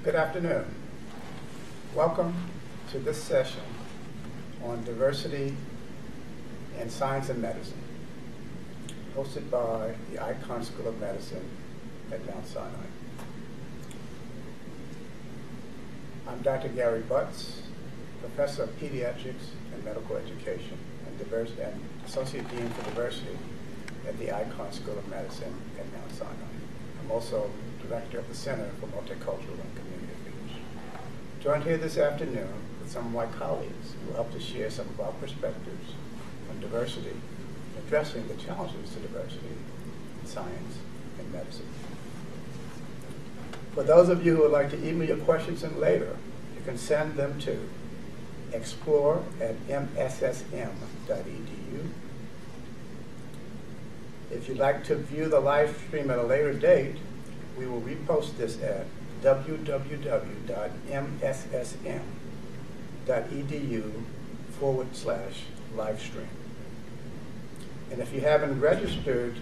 Good afternoon. Welcome to this session on diversity in science and medicine, hosted by the Icahn School of Medicine at Mount Sinai. I'm Dr. Gary Butts, Professor of Pediatrics and Medical Education and Associate Dean for Diversity at the Icahn School of Medicine at Mount Sinai. I'm also Director of the Center for Multicultural and Community Affairs. Joined here this afternoon with some of my colleagues who will help to share some of our perspectives on diversity, addressing the challenges to diversity in science and medicine. For those of you who would like to email your questions in later, you can send them to explore@msssm.edu. If you'd like to view the live stream at a later date, we will repost this at www.msssm.edu/livestream. And if you haven't registered,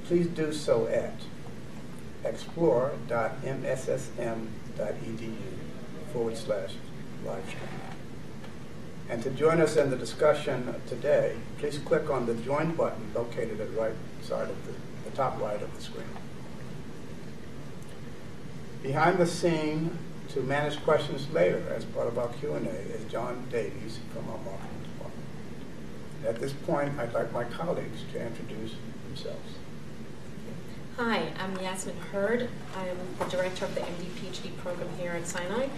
please do so at explore.msssm.edu/livestream. And to join us in the discussion today, please click on the Join button located at the right side of the top right of the screen. Behind the scene to manage questions later as part of our Q&A is John Davies from our marketing department. At this point, I'd like my colleagues to introduce themselves. Hi, I'm Yasmin Hurd. I'm the director of the MD-PhD program here at Sinai.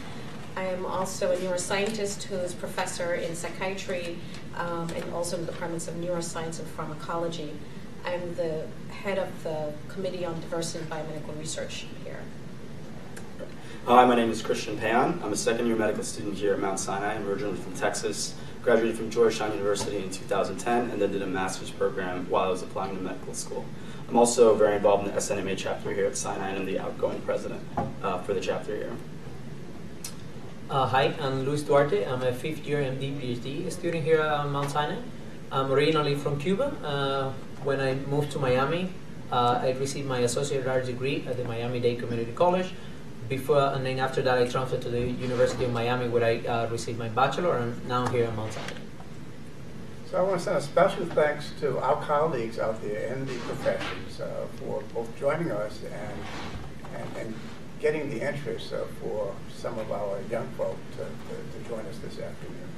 I am also a neuroscientist who is professor in psychiatry and also in the departments of neuroscience and pharmacology. I'm the head of the Committee on Diversity in Biomedical Research here. Hi, my name is Christian Payan. I'm a second-year medical student here at Mount Sinai. I'm originally from Texas, graduated from Georgetown University in 2010, and then did a master's program while I was applying to medical school. I'm also very involved in the SNMA chapter here at Sinai, and I'm the outgoing president for the chapter here. Hi, I'm Luis Duarte. I'm a fifth-year MD-PhD student here at Mount Sinai. I'm originally from Cuba. When I moved to Miami, I received my associate art degree at the Miami-Dade Community College. And then after that, I transferred to the University of Miami, where I received my bachelor, and now here at Mount Sinai. So I want to send a special thanks to our colleagues out there in the professions for both joining us and getting the interest for some of our young folk to join us this afternoon.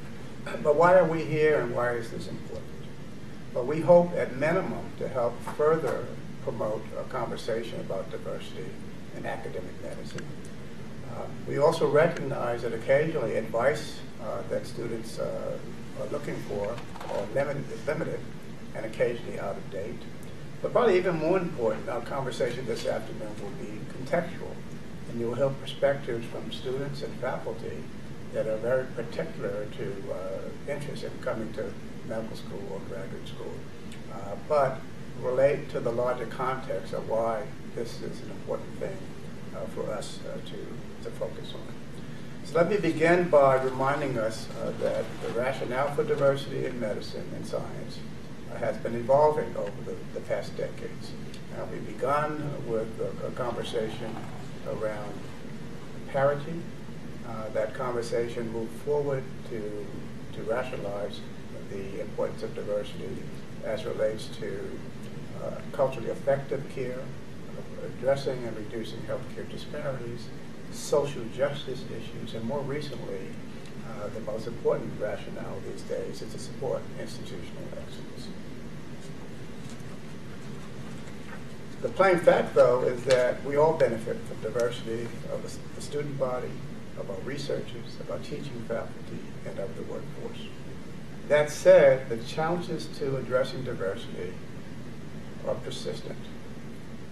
But why are we here and why is this important? Well, we hope at minimum to help further promote a conversation about diversity in academic medicine. We also recognize that occasionally advice that students are looking for is limited and occasionally out of date. But probably even more important, our conversation this afternoon will be contextual, and you will have perspectives from students and faculty that are very particular to interest in coming to medical school or graduate school, but relate to the larger context of why this is an important thing for us to focus on. So let me begin by reminding us that the rationale for diversity in medicine and science has been evolving over the past decades. We've begun with a conversation around parity. That conversation moved forward to rationalize the importance of diversity as relates to culturally effective care, addressing and reducing healthcare disparities, social justice issues, and more recently, the most important rationale these days is to support institutional excellence. The plain fact, though, is that we all benefit from diversity of the student body, of our researchers, of our teaching faculty, and of the workforce. That said, the challenges to addressing diversity are persistent.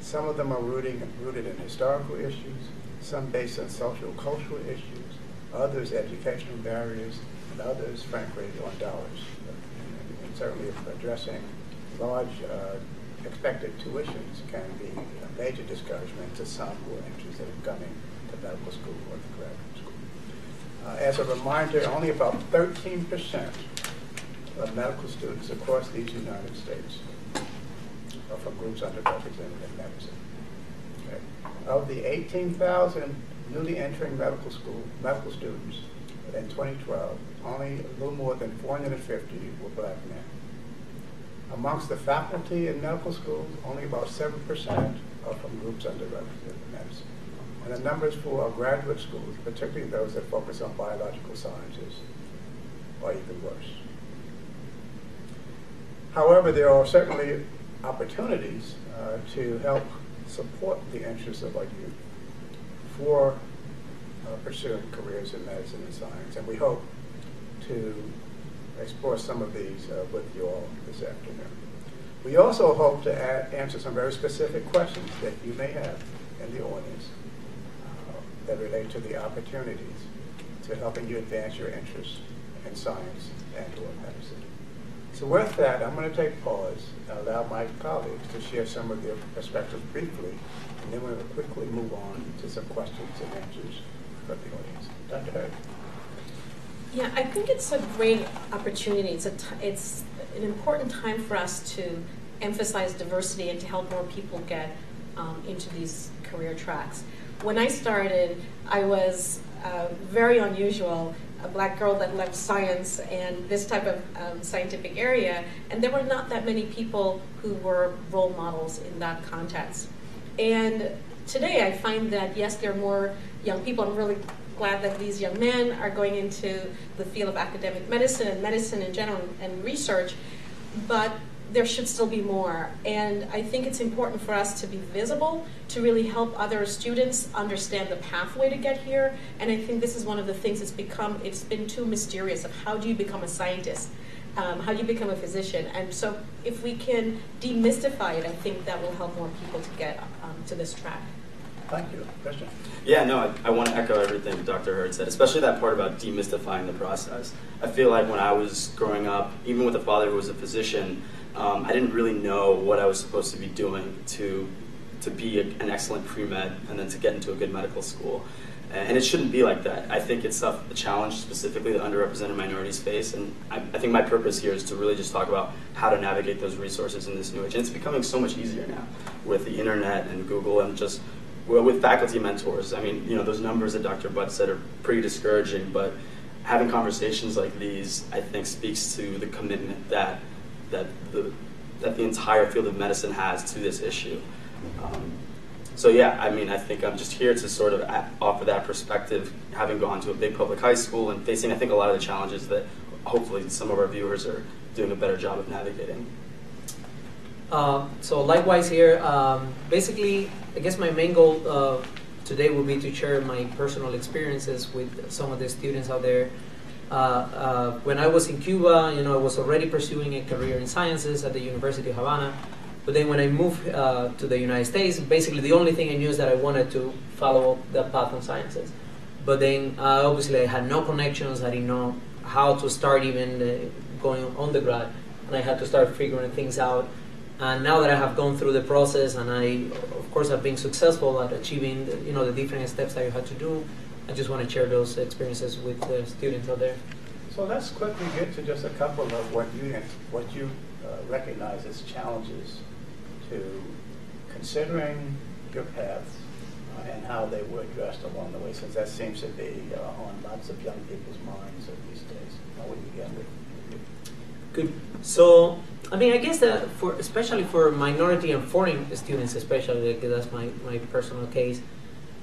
Some of them are rooted in historical issues, some based on social cultural issues, others educational barriers, and others, frankly, on dollars. And certainly addressing large expected tuitions can be a major discouragement to some who are interested in coming to medical school or to graduate school. As a reminder, only about 13% of medical students across these United States are from groups underrepresented in medicine. Okay. Of the 18,000 newly entering medical school, medical students in 2012, only a little more than 450 were black men. Amongst the faculty in medical schools, only about 7% are from groups underrepresented in medicine. And the numbers for our graduate schools, particularly those that focus on biological sciences, are even worse. However, there are certainly opportunities to help support the interests of our youth for pursuing careers in medicine and science. And we hope to explore some of these with you all this afternoon. We also hope to answer some very specific questions that you may have in the audience that relate to the opportunities to helping you advance your interests in science and or medicine. So with that, I'm going to take pause and allow my colleagues to share some of their perspectives briefly, and then we're going to quickly move on to some questions and answers from the audience. Dr. Hurd. Yeah, I think it's a great opportunity. It's an important time for us to emphasize diversity and to help more people get into these career tracks. When I started, I was very unusual, a black girl that loved science and this type of scientific area, and there were not that many people who were role models in that context. And today I find that, yes, there are more young people. I'm really glad that these young men are going into the field of academic medicine and medicine in general and research, but there should still be more. And I think it's important for us to be visible, to really help other students understand the pathway to get here. And I think this is one of the things it's been too mysterious of how do you become a scientist? How do you become a physician? And so if we can demystify it, I think that will help more people to get to this track. Thank you. Question? Yeah, no, I want to echo everything Dr. Hurd said, especially that part about demystifying the process. I feel like when I was growing up, even with a father who was a physician, I didn't really know what I was supposed to be doing to be an excellent pre-med and then to get into a good medical school. And it shouldn't be like that. I think it's a challenge specifically that underrepresented minorities face, and I think my purpose here is to really just talk about how to navigate those resources in this new age. And it's becoming so much easier now with the internet and Google and just with faculty mentors. I mean, those numbers that Dr. Butt said are pretty discouraging, but having conversations like these, I think, speaks to the commitment that the entire field of medicine has to this issue. So yeah, I mean, I think I'm just here to sort of offer that perspective, having gone to a big public high school and facing, I think, a lot of the challenges that hopefully some of our viewers are doing a better job of navigating. So likewise here, basically, I guess my main goal today will be to share my personal experiences with some of the students out there. When I was in Cuba, I was already pursuing a career in sciences at the University of Havana. But then when I moved to the United States, basically the only thing I knew is that I wanted to follow the path on sciences. But then obviously I had no connections. I didn't know how to start even going on the grad, and I had to start figuring things out. And now that I have gone through the process, and I, of course, have been successful at achieving, the different steps that you had to do, I just want to share those experiences with the students out there. So let's quickly get to just a couple of what you recognize as challenges to considering your paths and how they were addressed along the way, since that seems to be on lots of young people's minds these days. How would you begin with you? Good. So, I mean, I guess that especially for minority and foreign students, especially, because that's my personal case,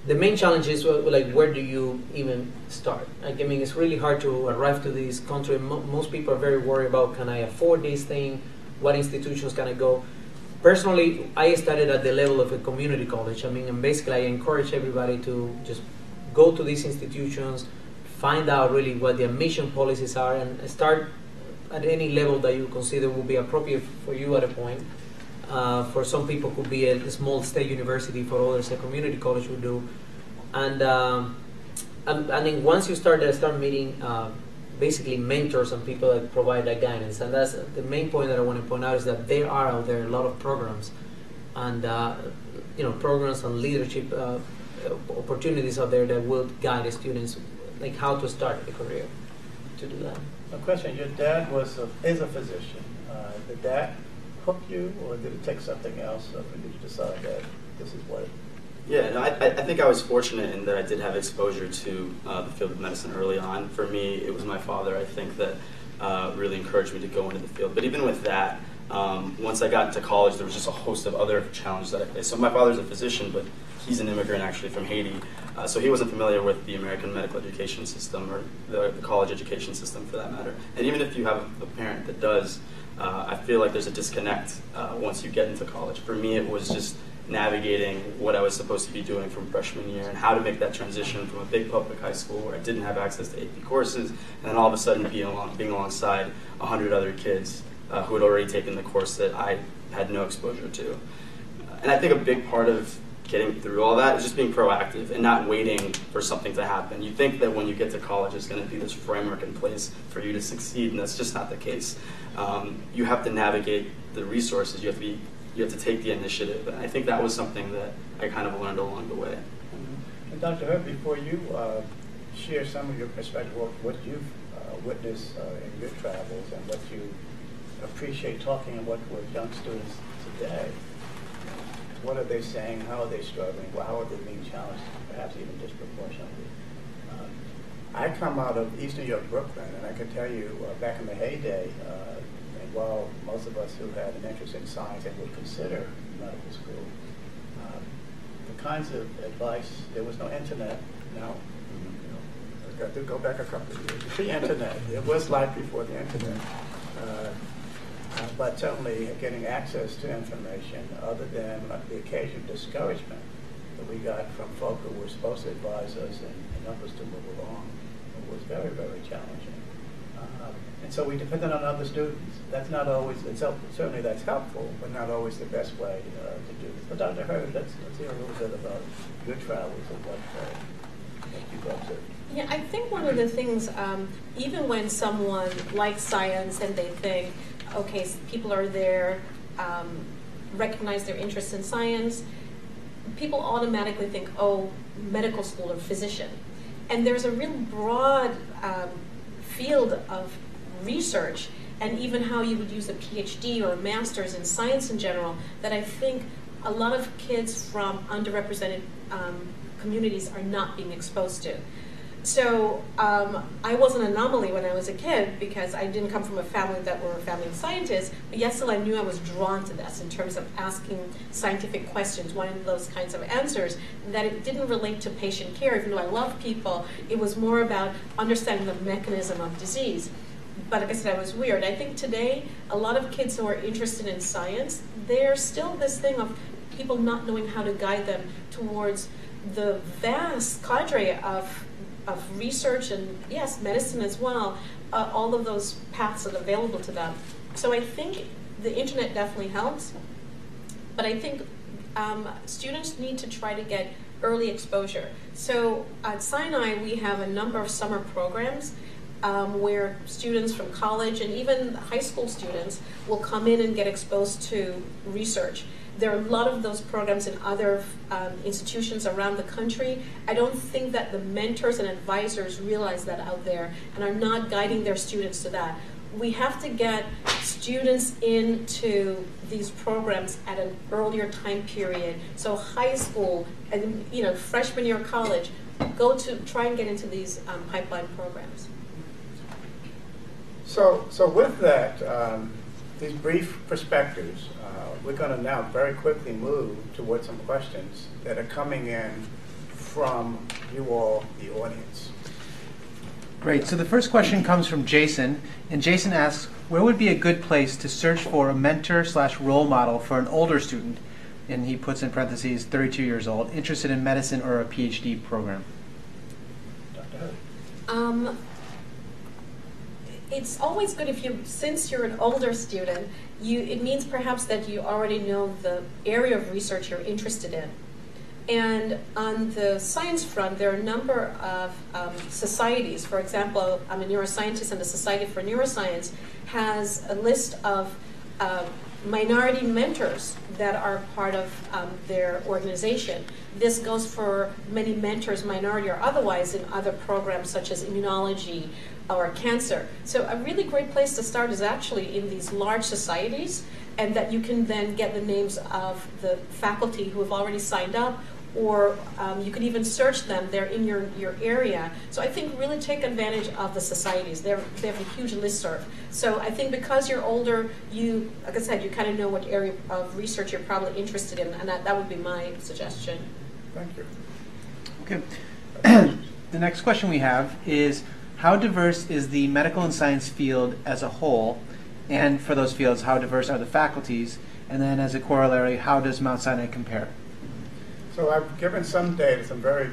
the main challenge is where do you even start? Like, I mean, it's really hard to arrive to this country. Most people are very worried about, can I afford this thing? What institutions can I go? Personally, I studied at the level of a community college. I mean, and basically I encourage everybody to just go to these institutions, find out really what the admission policies are, and start at any level that you consider will be appropriate for you at a point. For some people, it could be a small state university. For others, a community college would do. And then once you start meeting basically mentors and people that provide that guidance. And that's the main point that I want to point out, is that there are out there a lot of programs and programs and leadership opportunities out there that will guide the students like how to start a career to do that. A question: your dad is a physician. Did that hook you, or did it take something else for you to decide that this is what Yeah, no, I think I was fortunate in that I did have exposure to the field of medicine early on. For me, it was my father, I think, that really encouraged me to go into the field. But even with that, once I got into college, there was just a host of other challenges that I faced. So my father's a physician, but he's an immigrant actually from Haiti. So he wasn't familiar with the American medical education system or the college education system for that matter. And even if you have a parent that does, I feel like there's a disconnect once you get into college. For me, it was just navigating what I was supposed to be doing from freshman year and how to make that transition from a big public high school where I didn't have access to AP courses, and then all of a sudden being alongside 100 other kids who had already taken the course that I had no exposure to. And I think a big part of getting through all that is just being proactive and not waiting for something to happen. You think that when you get to college, it's going to be this framework in place for you to succeed, and that's just not the case. You have to navigate the resources. You have to take the initiative. And I think that was something that I kind of learned along the way. And Dr. Hurd, before you share some of your perspective of what you've witnessed in your travels and what you appreciate talking about with young students today, what are they saying? How are they struggling? Well, how are they being challenged, perhaps even disproportionately? I come out of East New York, Brooklyn, and I can tell you back in the heyday, and while most of us who had an interest in science and would consider medical school, the kinds of advice, there was no internet. No, I got to go back a couple of years. Pre-internet, it was life before the internet. But certainly getting access to information other than the occasional discouragement that we got from folk who were supposed to advise us and help us to move along was very, very challenging. And so we depended on other students. That's not always, certainly that's helpful, but not always the best way to do this. But Dr. Hurd, let's hear a little bit about your travels and what you've observed. Yeah, I think one of the things, even when someone likes science and they think, okay, people are there, recognize their interest in science, people automatically think, oh, medical school or physician. And there's a real broad field of research and even how you would use a PhD or a master's in science in general that I think a lot of kids from underrepresented communities are not being exposed to. So I was an anomaly when I was a kid because I didn't come from a family that were a family of scientists, but yet still I knew I was drawn to this in terms of asking scientific questions, wanting those kinds of answers, that it didn't relate to patient care. Even though I love people, it was more about understanding the mechanism of disease. But like I said, I was weird. I think today, a lot of kids who are interested in science, there's still this thing of people not knowing how to guide them towards the vast cadre of research and, yes, medicine as well, all of those paths that are available to them. So I think the internet definitely helps, but I think students need to try to get early exposure. So at Sinai, we have a number of summer programs where students from college and even high school students will come in and get exposed to research. There are a lot of those programs in other institutions around the country. I don't think that the mentors and advisors realize that out there and are not guiding their students to that. We have to get students into these programs at an earlier time period. So high school and freshman year of college, try and get into these pipeline programs. So with that, these brief perspectives, we're going to now very quickly move towards some questions that are coming in from you all, the audience. Great. So the first question comes from Jason, and Jason asks, where would be a good place to search for a mentor/role model for an older student, and he puts in parentheses, 32 years old, interested in medicine or a PhD program? Dr. Hurd. It's always good since you're an older student, it means perhaps that you already know the area of research you're interested in. And on the science front, there are a number of societies. For example, I'm a neuroscientist, and the Society for Neuroscience has a list of minority mentors that are part of their organization. This goes for many mentors, minority or otherwise, in other programs such as immunology or cancer. So a really great place to start is actually in these large societies, and that you can then get the names of the faculty who have already signed up, or you could even search them. They're in your area. So I think really take advantage of the societies. They have a huge listserv. So I think because you're older, you, like I said, you kind of know what area of research you're probably interested in, and that would be my suggestion. Thank you. Okay. The next question we have is, how diverse is the medical and science field as a whole? And for those fields, how diverse are the faculties? And then as a corollary, how does Mount Sinai compare? So I've given some data, some very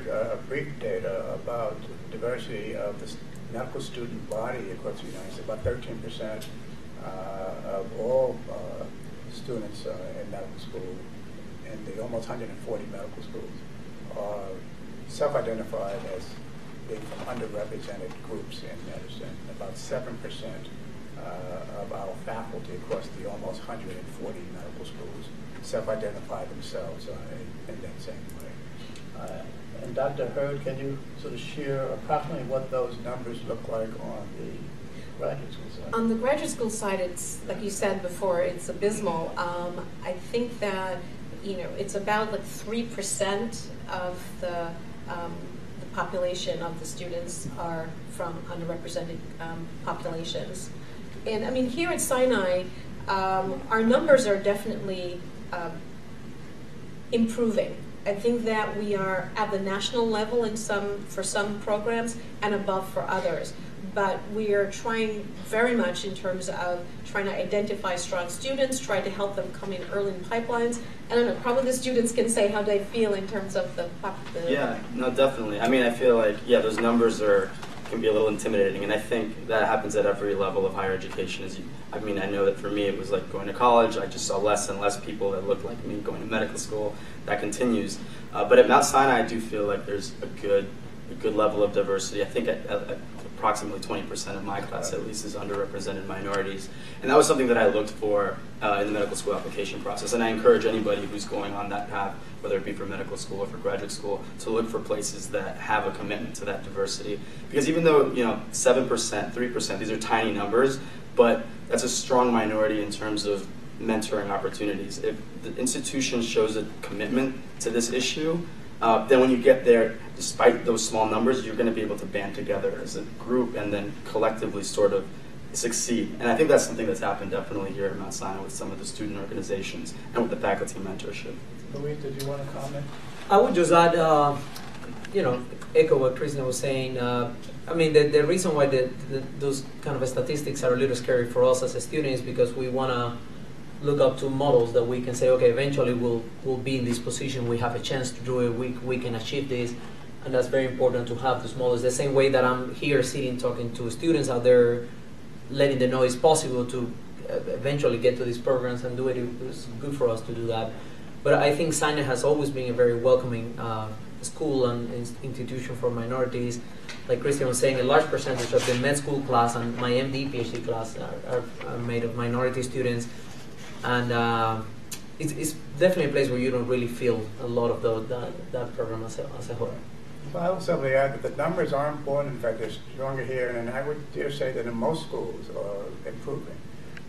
brief data about diversity of the medical student body across the United States. About 13% of all students in medical school in the almost 140 medical schools are self-identified as being from underrepresented groups in medicine. About 7% of our faculty across the almost 140 medical schools self-identify themselves in that same way. And Dr. Hurd, can you sort of share approximately what those numbers look like on the graduate school side? On the graduate school side, it's, like you said before, it's abysmal. I think that, it's about like 3% of the population of the students are from underrepresented populations. And I mean, here at Sinai, our numbers are definitely improving. I think that we are at the national level for some programs and above for others. But we are trying very much in terms of trying to identify strong students, trying to help them come in early in pipelines. I don't know, probably the students can say how they feel in terms of the Yeah, no, definitely. I mean, I feel like, those numbers can be a little intimidating, and I think that happens at every level of higher education. I know that for me it was like going to college. I just saw less and less people that looked like me going to medical school. That continues. But at Mount Sinai, I do feel like there's a good level of diversity. I think at approximately 20% of my class at least is underrepresented minorities. And that was something that I looked for in the medical school application process. And I encourage anybody who's going on that path, whether it be for medical school or for graduate school, to look for places that have a commitment to that diversity. Because even though 7%, 3%, these are tiny numbers, but that's a strong minority in terms of mentoring opportunities. If the institution shows a commitment to this issue, then when you get there, despite those small numbers, you're going to be able to band together as a group and then collectively sort of succeed. And I think that's something that's happened definitely here at Mount Sinai with some of the student organizations and with the faculty mentorship. Luis, did you want to comment? I would just add, echo what Christian was saying. The reason why those kind of statistics are a little scary for us as a student is because we want to look up to models that we can say, okay, eventually we'll be in this position, we have a chance to do it, we can achieve this, and that's very important to have those models. The same way that I'm here sitting talking to students out there, letting them know it's possible to eventually get to these programs and do it. It's good for us to do that. But I think Sinai has always been a very welcoming school and institution for minorities. Like Christian was saying, a large percentage of the med school class and my MD, PhD class are made of minority students. And it's definitely a place where you don't really feel a lot of that program as a whole. Well, I will simply add that the numbers are important. In fact, they're stronger here, and I would dare say that in most schools are improving.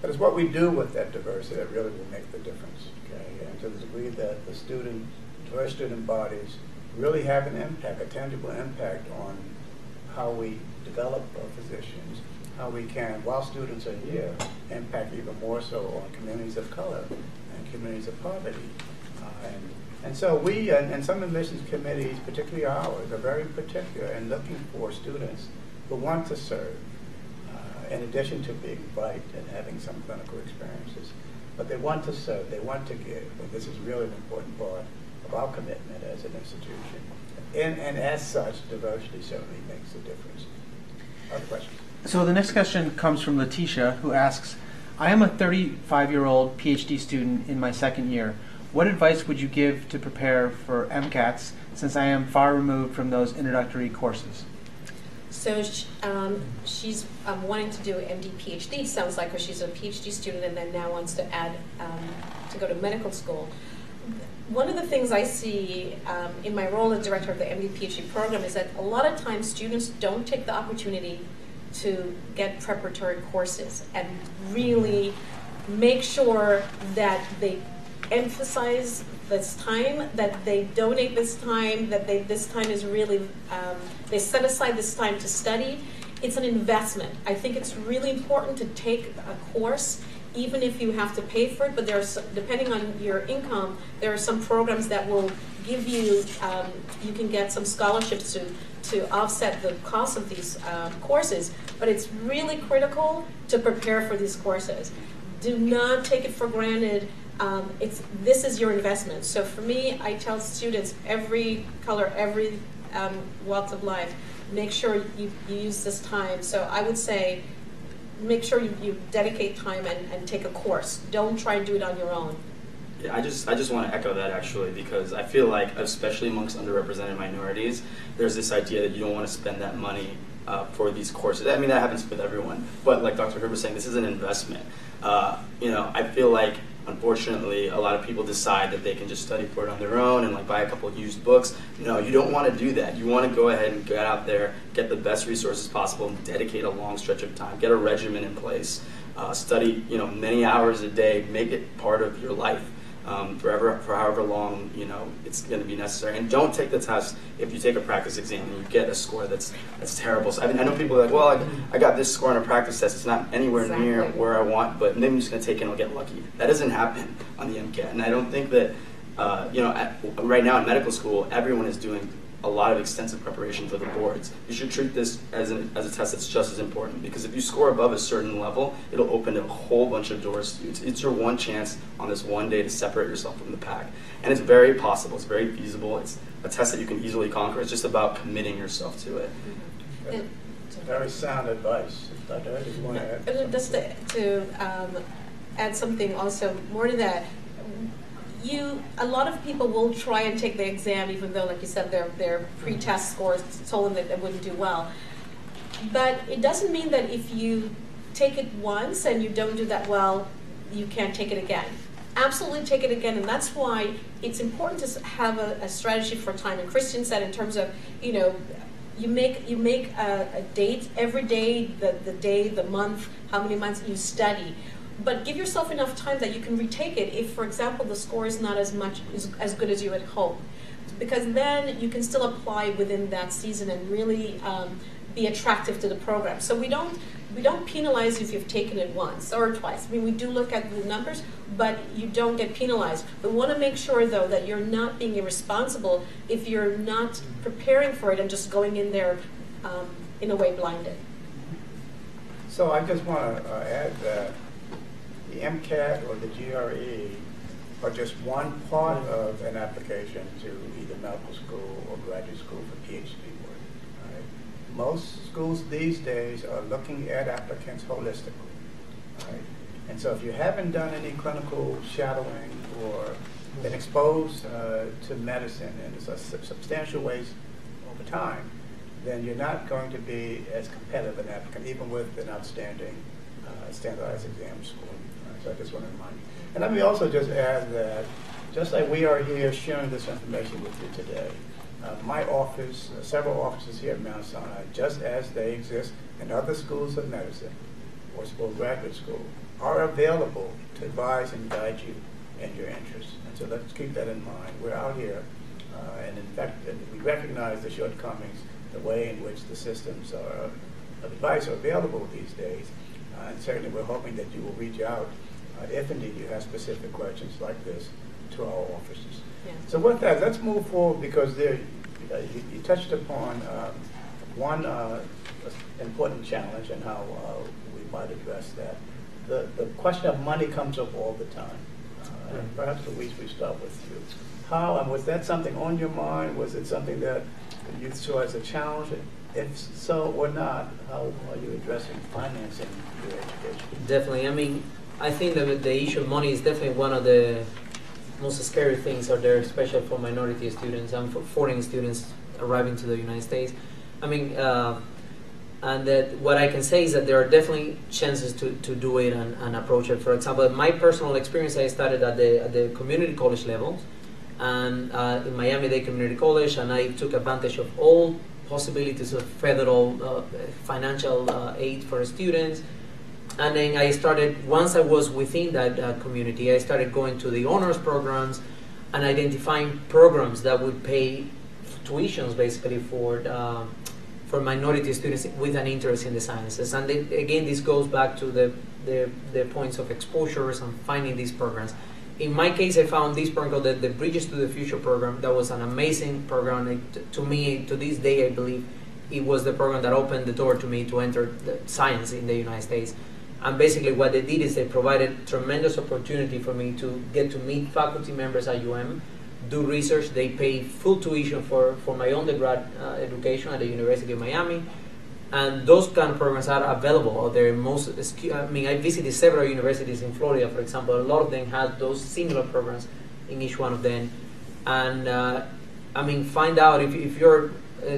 But it's what we do with that diversity that really will make the difference. Okay? And to the degree that the diverse student bodies really have an impact, a tangible impact on how we develop our physicians, how we can, while students are here, impact even more so on communities of color and communities of poverty. And so we, and some admissions committees, particularly ours, are very particular in looking for students who want to serve, in addition to being bright and having some clinical experiences. But they want to serve, they want to give, and this is really an important part of our commitment as an institution. And as such, diversity certainly makes a difference. Other questions? So the next question comes from Letitia, who asks, I am a 35-year-old PhD student in my second year. What advice would you give to prepare for MCATs, since I am far removed from those introductory courses? So she's wanting to do MD, PhD, sounds like, or she's a PhD student and then now wants to add to go to medical school. One of the things I see in my role as director of the MD, PhD program is that a lot of times students don't take the opportunity to get preparatory courses and really make sure that they emphasize this time, that they donate this time, that this time is really, they set aside this time to study. It's an investment. I think it's really important to take a course, even if you have to pay for it, but there's, depending on your income, there are some programs that will give you, you can get some scholarships to offset the cost of these courses, but it's really critical to prepare for these courses. Do not take it for granted. This is your investment. So for me, I tell students, every color, every walks of life, make sure you use this time. So I would say, make sure you dedicate time and take a course. Don't try and do it on your own. Yeah, I just want to echo that actually, because I feel like, especially amongst underrepresented minorities, there's this idea that you don't want to spend that money for these courses. I mean, that happens with everyone, but like Dr. Herb was saying, this is an investment. I feel like, unfortunately, a lot of people decide that they can just study for it on their own and like buy a couple of used books. No, you don't want to do that. You want to go ahead and get out there, get the best resources possible, and dedicate a long stretch of time. Get a regimen in place. Study, many hours a day. Make it part of your life. For however long it's going to be necessary, and don't take the test if you take a practice exam and you get a score that's terrible. So I know people are like, well, I got this score on a practice test. It's not anywhere near where I want, but maybe I'm just going to take it and I'll get lucky. That doesn't happen on the MCAT, and I don't think that right now in medical school, everyone is doing a lot of extensive preparation for the boards. You should treat this as a test that's just as important, because if you score above a certain level, it'll open a whole bunch of doors to you. It's your one chance on this one day to separate yourself from the pack. And it's very possible, it's very feasible, it's a test that you can easily conquer. It's just about committing yourself to it. It's very sound advice. Dr. Ed, you want to add something? Just to add something also more to that, a lot of people will try and take the exam, even though, like you said, their pre-test scores told them that they wouldn't do well. But it doesn't mean that if you take it once and you don't do that well, you can't take it again. Absolutely take it again, and that's why it's important to have a strategy for time. And Christian said, in terms of, you make a date every day, the day, the month, how many months you study. But give yourself enough time that you can retake it if, for example, the score is not as good as you had hoped. Because then you can still apply within that season and really be attractive to the program. So we don't penalize you if you've taken it once or twice. I mean, we do look at the numbers, but you don't get penalized. We want to make sure, though, that you're not being irresponsible if you're not preparing for it and just going in there in a way blinded. So I just want to add that the MCAT or the GRE are just one part of an application to either medical school or graduate school for PhD work. Right? Most schools these days are looking at applicants holistically. Right? And so if you haven't done any clinical shadowing or been exposed to medicine in substantial ways over time, then you're not going to be as competitive an applicant, even with an outstanding standardized exam score. So I just want to remind you. And let me also just add that, just like we are here sharing this information with you today, my office, several offices here at Mount Sinai, just as they exist in other schools of medicine or graduate school, are available to advise and guide you in your interests. And so let's keep that in mind. We're out here, and in fact, we recognize the shortcomings, the way in which the systems of advice are available these days. And certainly we're hoping that you will reach out if indeed you have specific questions like this to our offices. Yeah. So with that, let's move forward, because there, you touched upon one important challenge and how we might address that. The question of money comes up all the time. Perhaps Louise, we start with you. How, and was that something on your mind? Was it something that you saw as a challenge? If so or not, how are you addressing financing your education? Definitely. I mean, I think that the issue of money is definitely one of the most scary things out there, especially for minority students and for foreign students arriving to the United States. I mean, and that what I can say is that there are definitely chances to do it and approach it. For example, in my personal experience, I started at the community college level, and in Miami-Dade Community College, and I took advantage of all possibilities of federal financial aid for students, And then I started, once I was within that community, I started going to the honors programs and identifying programs that would pay tuitions basically for minority students with an interest in the sciences. And again, this goes back to the points of exposures and finding these programs. In my case, I found this program called the Bridges to the Future program. That was an amazing program. To me, to this day, I believe it was the program that opened the door to me to enter the science in the United States. And basically what they did is they provided tremendous opportunity for me to get to meet faculty members at UM, do research. They pay full tuition for my undergrad education at the University of Miami. And those kind of programs are available. I visited several universities in Florida, for example. A lot of them had those similar programs in each one of them. And find out if you're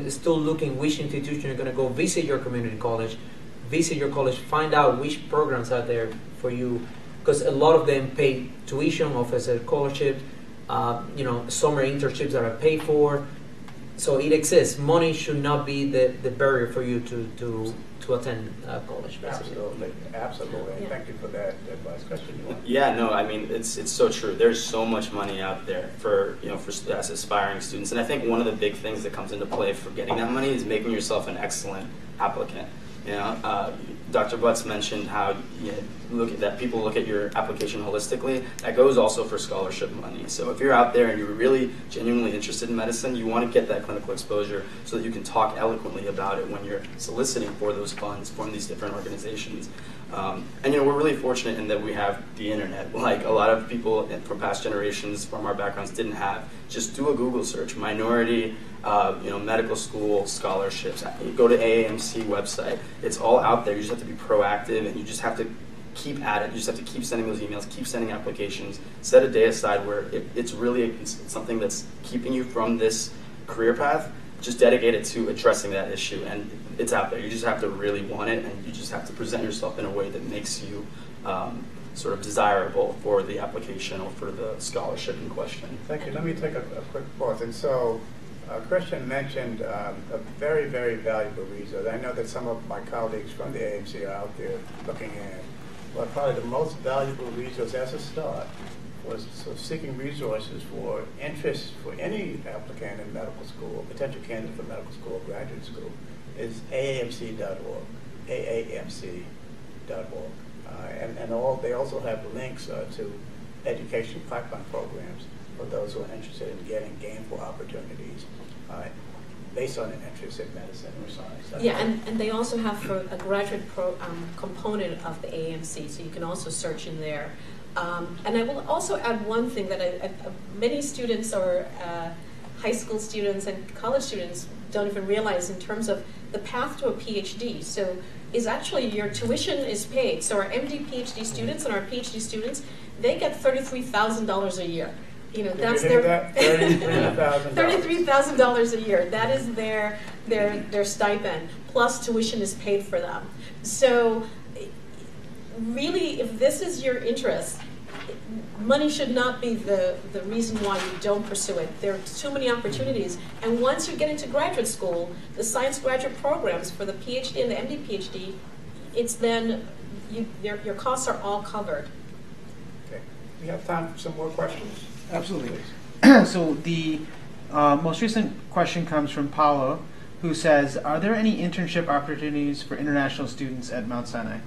still looking which institution you're going to go visit your community college, visit your college, find out which programs are there for you, because a lot of them pay tuition, offers a scholarship, summer internships that are paid for. So it exists. Money should not be the barrier for you to attend college. Basically. Absolutely. Yeah. Thank you for that advice. Question you want? Yeah, no, I mean it's so true. There's so much money out there for as aspiring students, and I think one of the big things that comes into play for getting that money is making yourself an excellent applicant. Dr. Butts mentioned how people look at your application holistically. That goes also for scholarship money. So if you're out there and you're really genuinely interested in medicine, you want to get that clinical exposure so that you can talk eloquently about it when you're soliciting for those funds from these different organizations. And we're really fortunate in that we have the internet, like a lot of people from past generations from our backgrounds didn't have. Just do a Google search, minority, medical school scholarships. You go to AAMC website. It's all out there. You just have to be proactive, and you just have to keep at it. You just have to keep sending those emails, keep sending applications. Set a day aside where it's really something that's keeping you from this career path. Just dedicate it to addressing that issue, and it's out there. You just have to really want it, and you just have to present yourself in a way that makes you sort of desirable for the application or for the scholarship in question. Thank you. Let me take a quick pause. And so, Christian mentioned a very, very valuable resource. I know that some of my colleagues from the AMC are out there looking in. But probably the most valuable resource as a start was seeking resources for interest for any applicant in medical school, potential candidate for medical school, graduate school, is aamc.org, aamc.org. And they also have links to education pipeline programs for those who are interested in getting gainful opportunities based on an interest in medicine or science. Yeah, and they also have for a graduate component of the AMC, so you can also search in there. And I will also add one thing that many students or high school students and college students don't even realize in terms of the path to a PhD. So is actually your tuition is paid. So our MD PhD students and our PhD students, they get $33,000 a year. That's their $33,000 a year. That is their stipend, plus tuition is paid for them. So really, if this is your interest, money should not be the reason why you don't pursue it. There are too many opportunities. And once you get into graduate school, the science graduate programs for the PhD and the MD PhD, it's then your costs are all covered. Okay. We have time for some more questions. Absolutely. So the most recent question comes from Paulo, who says, are there any internship opportunities for international students at Mount Sinai?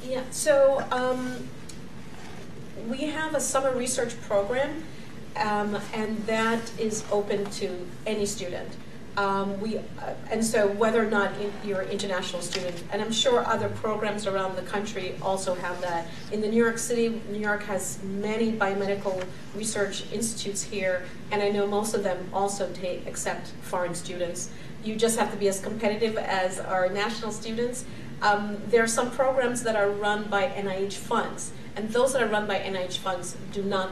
Yeah, so we have a summer research program, and that is open to any student. And so whether or not you're an international student, and I'm sure other programs around the country also have that. In the New York City, New York has many biomedical research institutes here, and I know most of them also accept foreign students. You just have to be as competitive as our national students. There are some programs that are run by NIH funds, and those that are run by NIH funds do not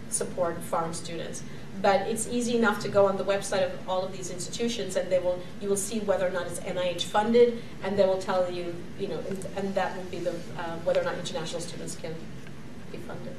support foreign students. But it's easy enough to go on the website of all of these institutions, and you will see whether or not it's NIH funded, and they will tell you, and that will be whether or not international students can be funded.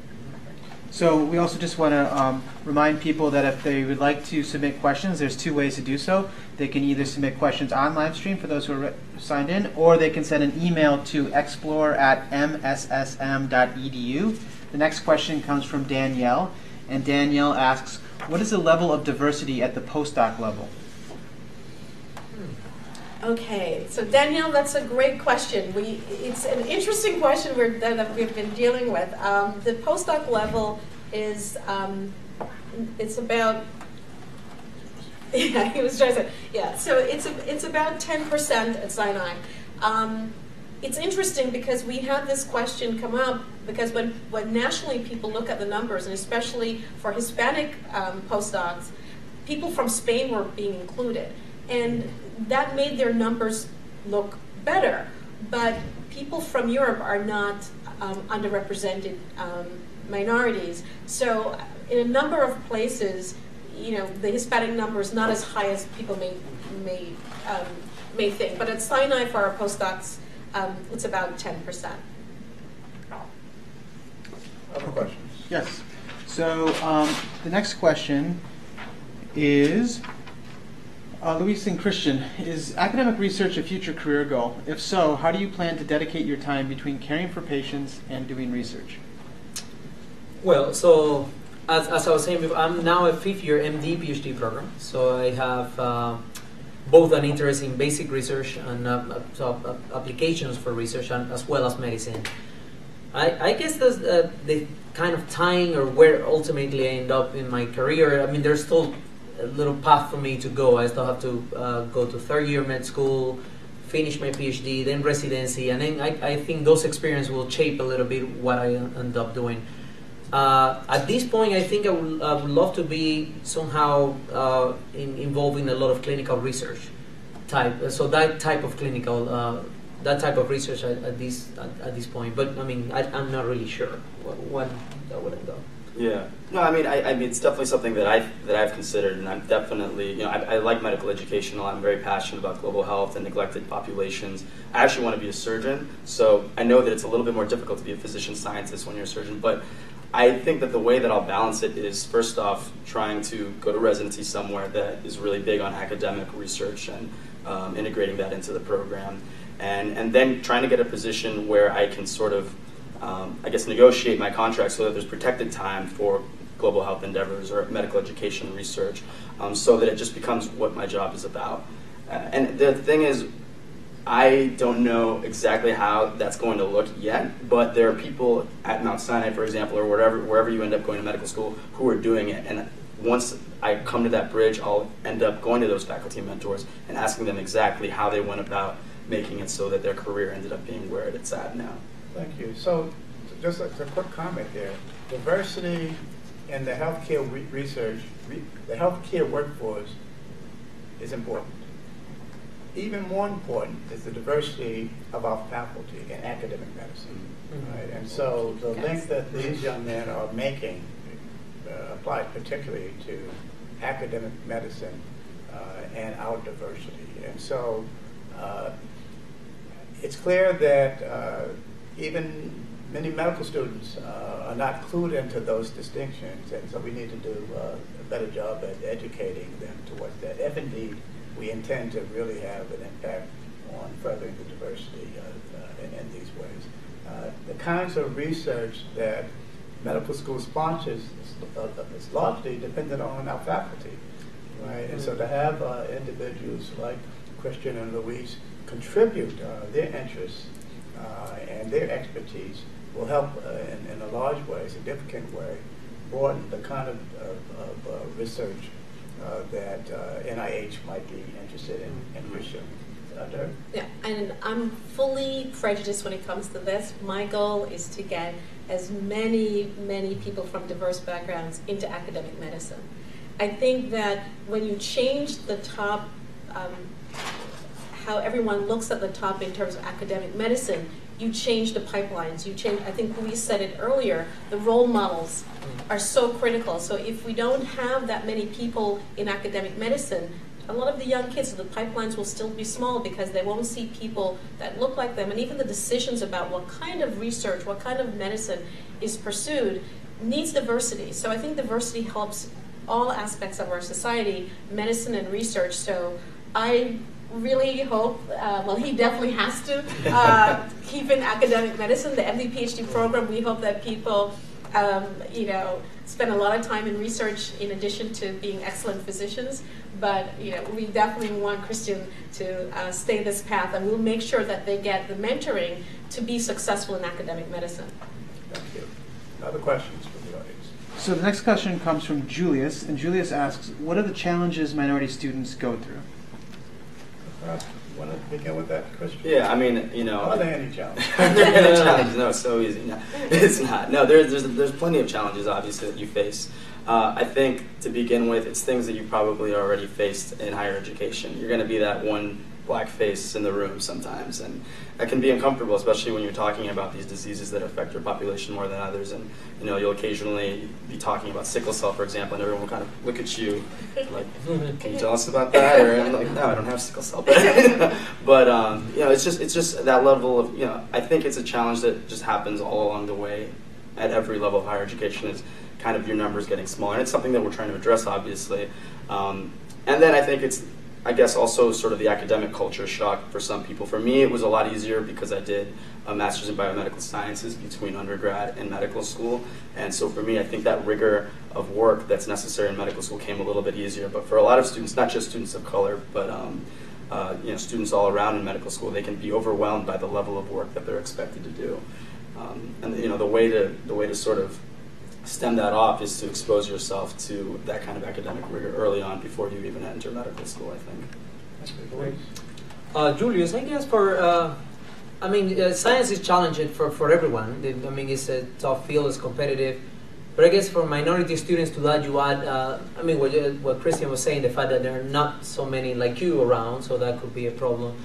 So we also just want to remind people that if they would like to submit questions, there's two ways to do so. They can either submit questions on live stream for those who are signed in, or they can send an email to explore@mssm.edu. The next question comes from Danielle, and Danielle asks, what is the level of diversity at the postdoc level? Okay, so Danielle, that's a great question. It's an interesting question that we've been dealing with. The postdoc level is, it's about, yeah, he was trying to say, yeah, so it's about 10% at Sinai. It's interesting because we had this question come up because when nationally people look at the numbers, and especially for Hispanic postdocs, people from Spain were being included. And that made their numbers look better. But people from Europe are not underrepresented minorities. So in a number of places, you know, the Hispanic number is not as high as people may think. But at Sinai, for our postdocs, it's about 10%. Other questions? Yes. So the next question is, Luis and Christian, is academic research a future career goal? If so, how do you plan to dedicate your time between caring for patients and doing research? Well, so as I was saying before, I'm now a fifth-year MD PhD program, so I have both an interest in basic research and applications for research, and as well as medicine. I guess the kind of tying or where ultimately I end up in my career, I mean, there's still a little path for me to go. I still have to go to third-year med school, finish my PhD, then residency, and then I think those experiences will shape a little bit what I end up doing. At this point, I think I would love to be somehow involved in a lot of clinical research type. So that type of clinical, that type of research at this point. But I mean, I'm not really sure what that would end up. Yeah. No, I mean, it's definitely something that I've considered, and I'm definitely, you know, I like medical education a lot. I'm very passionate about global health and neglected populations. I actually want to be a surgeon, so I know that it's a little bit more difficult to be a physician scientist when you're a surgeon, but I think that the way that I'll balance it is, first off, trying to go to residency somewhere that is really big on academic research and integrating that into the program, and then trying to get a position where I can sort of I guess negotiate my contract so that there's protected time for global health endeavors or medical education research, so that it just becomes what my job is about. And the thing is, I don't know exactly how that's going to look yet, but there are people at Mount Sinai, for example, or wherever you end up going to medical school, who are doing it. And once I come to that bridge, I'll end up going to those faculty mentors and asking them exactly how they went about making it so that their career ended up being where it's at now. Thank you. So just a quick comment there. Diversity in the healthcare research, the healthcare workforce is important. Even more important is the diversity of our faculty in academic medicine. Mm-hmm. Right? And so the link that these young men are making applies particularly to academic medicine and our diversity. And so it's clear that even many medical students are not clued into those distinctions, and so we need to do a better job at educating them towards that, if indeed we intend to really have an impact on furthering the diversity in these ways. The kinds of research that medical school sponsors is largely dependent on our faculty, right? And so to have individuals like Christian and Luis contribute their interests and their expertise will help in a large way, significant way, broaden the kind of research that NIH might be interested in pursuing. Yeah, and I'm fully prejudiced when it comes to this. My goal is to get as many people from diverse backgrounds into academic medicine. I think that when you change the top, how everyone looks at the top in terms of academic medicine, you change the pipelines. You change. I think Luis said it earlier. The role models are so critical. So if we don't have that many people in academic medicine, a lot of the young kids, the pipelines will still be small because they won't see people that look like them, and even the decisions about what kind of research, what kind of medicine is pursued needs diversity. So I think diversity helps all aspects of our society, medicine and research. So I really hope, well, he definitely has to keep in academic medicine, the MD PhD program. We hope that people, spend a lot of time in research in addition to being excellent physicians. But we definitely want Christian to stay this path, and we'll make sure that they get the mentoring to be successful in academic medicine. Thank you. Other questions from the audience? So the next question comes from Julius, and Julius asks, what are the challenges minority students go through? Want to begin with that, Christian? Yeah, I mean, Are there any challenges? Are there any challenges? No, it's so easy. No, it's not. No, there's plenty of challenges, obviously, that you face. I think, to begin with, it's things that you probably already faced in higher education. You're going to be that one black face in the room sometimes, and that can be uncomfortable, especially when you're talking about these diseases that affect your population more than others. And you'll occasionally be talking about sickle cell, for example, and everyone will kind of look at you like, "Can you tell us about that?" Or I'm like, "No, I don't have sickle cell." But it's just that level of I think it's a challenge that just happens all along the way at every level of higher education. Is kind of your numbers getting smaller, and it's something that we're trying to address, obviously. And then I think it's, I guess, also sort of the academic culture shock for some people. For me, it was a lot easier because I did a master's in biomedical sciences between undergrad and medical school. And so for me, I think that rigor of work that's necessary in medical school came a little bit easier. But for a lot of students, not just students of color, but students all around in medical school, they can be overwhelmed by the level of work that they're expected to do. And the way to sort of stem that off is to expose yourself to that kind of academic rigor early on before you even enter medical school, I think. Julius, I guess science is challenging for everyone. It's a tough field, it's competitive. But I guess for minority students, to that you add, what Christian was saying, the fact that there are not so many like you around, so that could be a problem.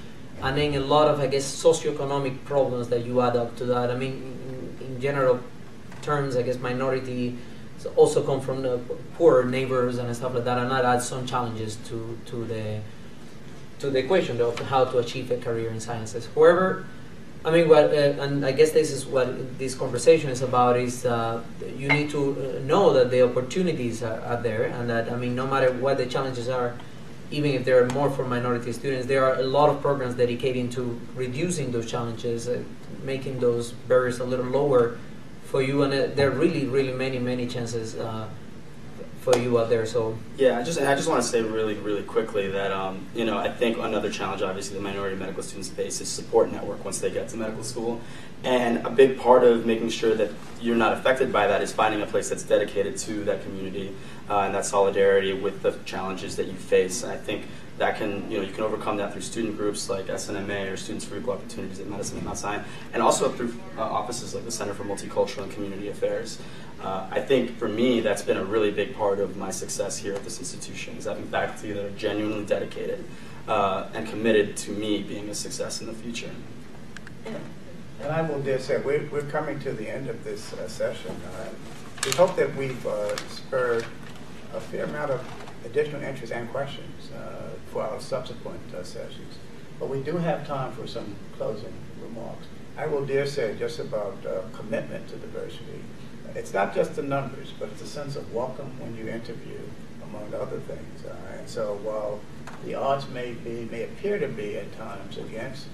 And then a lot of, I guess, socioeconomic problems that you add up to that. In general terms, I guess minority also come from the poor neighbors and stuff like that, and that adds some challenges to the equation of how to achieve a career in sciences. However, and I guess this is what this conversation is about, is you need to know that the opportunities are there, and that, no matter what the challenges are, even if there are more for minority students, there are a lot of programs dedicating to reducing those challenges, making those barriers a little lower for you, and there are really, really many chances for you out there. So yeah, I just want to say really, really quickly that I think another challenge, obviously, the minority medical students face is support network once they get to medical school, and a big part of making sure that you're not affected by that is finding a place that's dedicated to that community and that solidarity with the challenges that you face. And I think that can, you can overcome that through student groups like SNMA or Students for Equal Opportunities at Medicine and Mount Sinai, and also through offices like the Center for Multicultural and Community Affairs. I think for me, that's been a really big part of my success here at this institution, is having faculty that are genuinely dedicated and committed to me being a success in the future. And I will dare say, we're coming to the end of this session. We hope that we've spurred a fair amount of additional interest and questions for our subsequent sessions. But we do have time for some closing remarks. I will dare say just about commitment to diversity. It's not just the numbers, but it's a sense of welcome when you interview, among other things. And so while the odds may appear to be at times against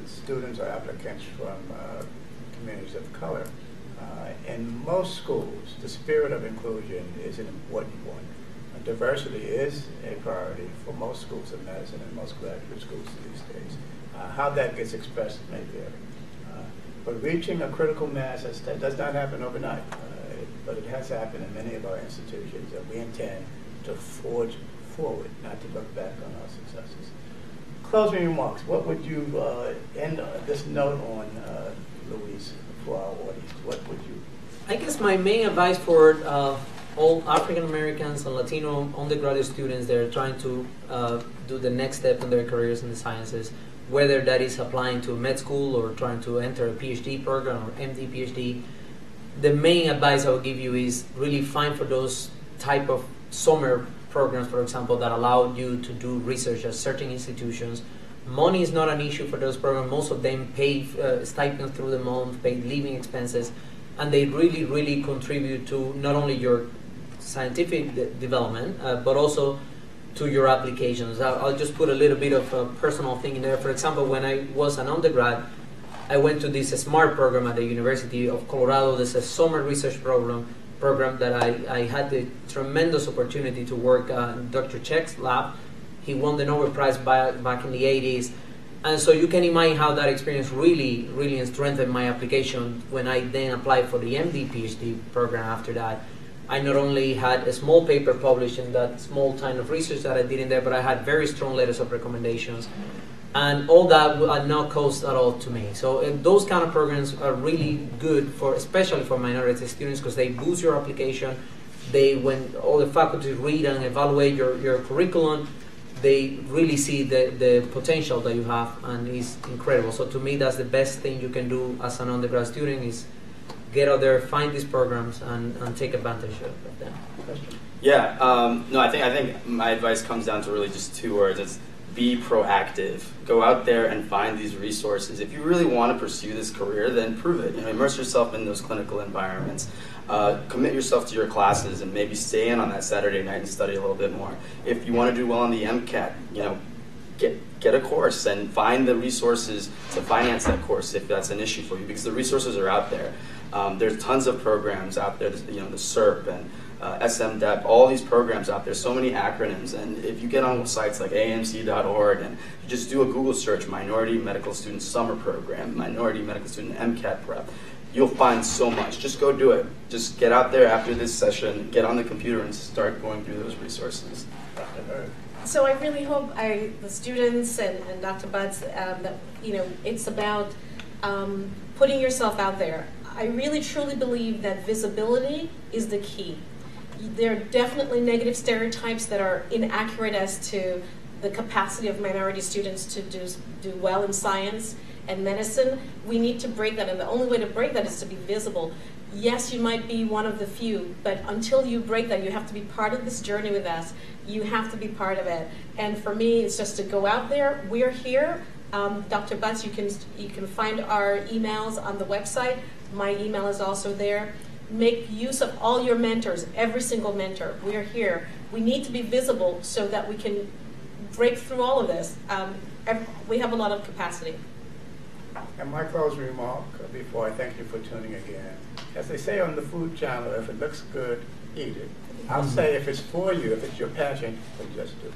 students or applicants from communities of color, in most schools, the spirit of inclusion is an important one. Diversity is a priority for most schools of medicine and most graduate schools these days. How that gets expressed may vary. But reaching a critical mass does not happen overnight, but it has happened in many of our institutions, and we intend to forge forward, not to look back on our successes. Closing remarks. What would you end this note on, Luis, for our audience? What would you? I guess my main advice for all African Americans and Latino undergraduate students that are trying to do the next step in their careers in the sciences, whether that is applying to med school or trying to enter a PhD program or MD PhD, the main advice I would give you is really find for those type of summer programs, for example, that allow you to do research at certain institutions. Money is not an issue for those programs. Most of them pay stipends through the month, pay living expenses, and they really, really contribute to not only your scientific development, but also to your applications. I'll just put a little bit of a personal thing in there. For example, when I was an undergrad, I went to this SMART program at the University of Colorado. This is a summer research program that I had the tremendous opportunity to work in Dr. Check's lab. He won the Nobel Prize back in the 80s. And so you can imagine how that experience really, really strengthened my application when I then applied for the MD PhD program after that. I not only had a small paper published in that small time of research that I did in there, but I had very strong letters of recommendations. And all that at no cost at all to me. So those kind of programs are really good, especially for minority students, because they boost your application. When all the faculty read and evaluate your curriculum, they really see the potential that you have, and it's incredible. So to me, that's the best thing you can do as an undergrad student is get out there, find these programs, and take advantage of them. Yeah, no, I think my advice comes down to really just two words. It's be proactive. Go out there and find these resources. If you really want to pursue this career, then prove it. Immerse yourself in those clinical environments. Commit yourself to your classes and maybe stay in on that Saturday night and study a little bit more. If you want to do well on the MCAT, get a course and find the resources to finance that course if that's an issue for you, because the resources are out there. There's tons of programs out there, the SERP and SMDEP, all these programs out there, so many acronyms, and if you get on sites like amc.org and you just do a Google search, Minority Medical Student Summer Program, Minority Medical Student MCAT Prep, you'll find so much. Just go do it. Just get out there after this session, get on the computer and start going through those resources. So I really hope the students and Dr. Butts, that it's about putting yourself out there. I really truly believe that visibility is the key. There are definitely negative stereotypes that are inaccurate as to the capacity of minority students to do well in science and medicine. We need to break that, and the only way to break that is to be visible. Yes, you might be one of the few, but until you break that, you have to be part of this journey with us. You have to be part of it. And for me, it's just to go out there. We're here. Dr. Butts, you can find our emails on the website. My email is also there. Make use of all your mentors, every single mentor. We are here. We need to be visible so that we can break through all of this. We have a lot of capacity. And my closing remark before I thank you for tuning again. As they say on the Food Channel, if it looks good, eat it. I'll say if it's for you, if it's your passion, then just do it.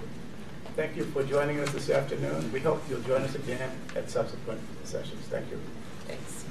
Thank you for joining us this afternoon. We hope you'll join us again at subsequent sessions. Thank you. Thanks.